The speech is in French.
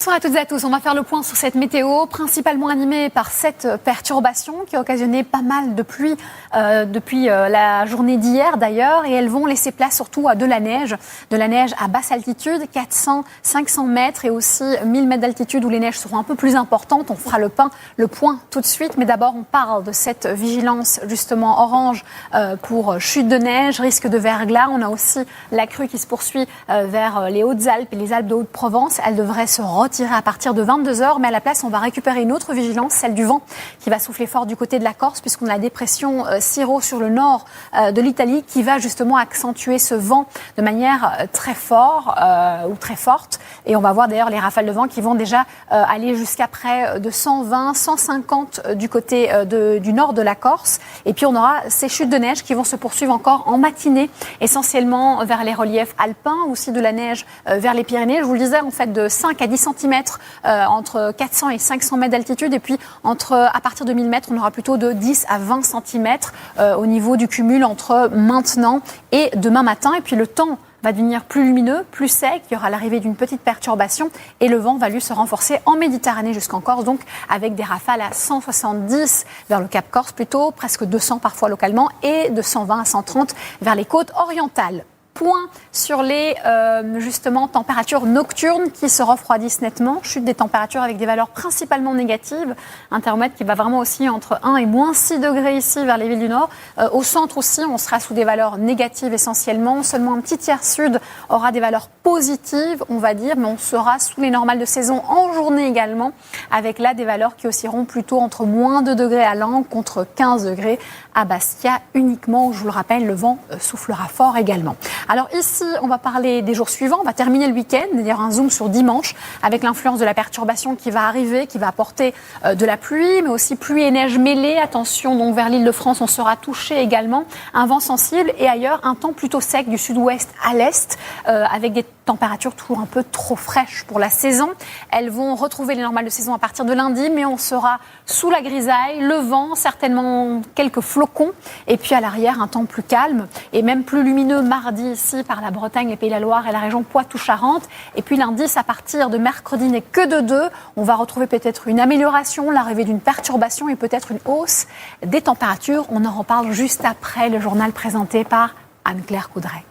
Bonsoir à toutes et à tous. On va faire le point sur cette météo, principalement animée par cette perturbation qui a occasionné pas mal de pluie depuis la journée d'hier d'ailleurs. Et elles vont laisser place surtout à de la neige à basse altitude, 400-500 mètres et aussi 1000 mètres d'altitude où les neiges seront un peu plus importantes. On fera le point tout de suite. Mais d'abord, on parle de cette vigilance justement orange pour chute de neige, risque de verglas. On a aussi la crue qui se poursuit vers les Hautes-Alpes et les Alpes de Haute-Provence. Elle devrait se retirer à partir de 22h, mais à la place, on va récupérer une autre vigilance, celle du vent, qui va souffler fort du côté de la Corse, puisqu'on a la dépression Ciro sur le nord de l'Italie, qui va justement accentuer ce vent de manière très forte. Et on va voir d'ailleurs les rafales de vent qui vont déjà aller jusqu'à près de 120, 150 du côté du nord de la Corse. Et puis on aura ces chutes de neige qui vont se poursuivre encore en matinée, essentiellement vers les reliefs alpins, aussi de la neige vers les Pyrénées. Je vous le disais, en fait, de 5 à 10 cm entre 400 et 500 mètres d'altitude. Et puis, à partir de 1000 mètres, on aura plutôt de 10 à 20 cm au niveau du cumul entre maintenant et demain matin. Et puis, le temps va devenir plus lumineux, plus sec. Il y aura l'arrivée d'une petite perturbation et le vent va lui se renforcer en Méditerranée jusqu'en Corse, donc avec des rafales à 170 vers le Cap Corse plutôt, presque 200 parfois localement, et de 120 à 130 vers les côtes orientales. Point sur les justement températures nocturnes qui se refroidissent nettement. Chute des températures avec des valeurs principalement négatives. Un thermomètre qui va vraiment osciller entre 1 et moins 6 degrés ici vers les villes du Nord. Au centre aussi, on sera sous des valeurs négatives essentiellement. Seulement un petit tiers sud aura des valeurs positives, on va dire, mais on sera sous les normales de saison en journée également, avec là des valeurs qui oscilleront plutôt entre moins 2 degrés à Langres contre 15 degrés à Bastia uniquement. Je vous le rappelle, le vent soufflera fort également. Alors ici, on va parler des jours suivants. On va terminer le week-end, d'ailleurs un zoom sur dimanche, avec l'influence de la perturbation qui va arriver, qui va apporter de la pluie, mais aussi pluie et neige mêlée. Attention, donc vers l'Île-de-France, on sera touché également. Un vent sensible et ailleurs, un temps plutôt sec du sud-ouest à l'est, avec des températures toujours un peu trop fraîches pour la saison. Elles vont retrouver les normales de saison à partir de lundi, mais on sera sous la grisaille, le vent, certainement quelques flocons, et puis à l'arrière, un temps plus calme et même plus lumineux mardi ici par la Bretagne, les Pays de la Loire et la région Poitou-Charentes. Et puis lundi, à partir de mercredi, n'est que de 2. On va retrouver peut-être une amélioration, l'arrivée d'une perturbation et peut-être une hausse des températures. On en reparle juste après le journal présenté par Anne-Claire Coudray.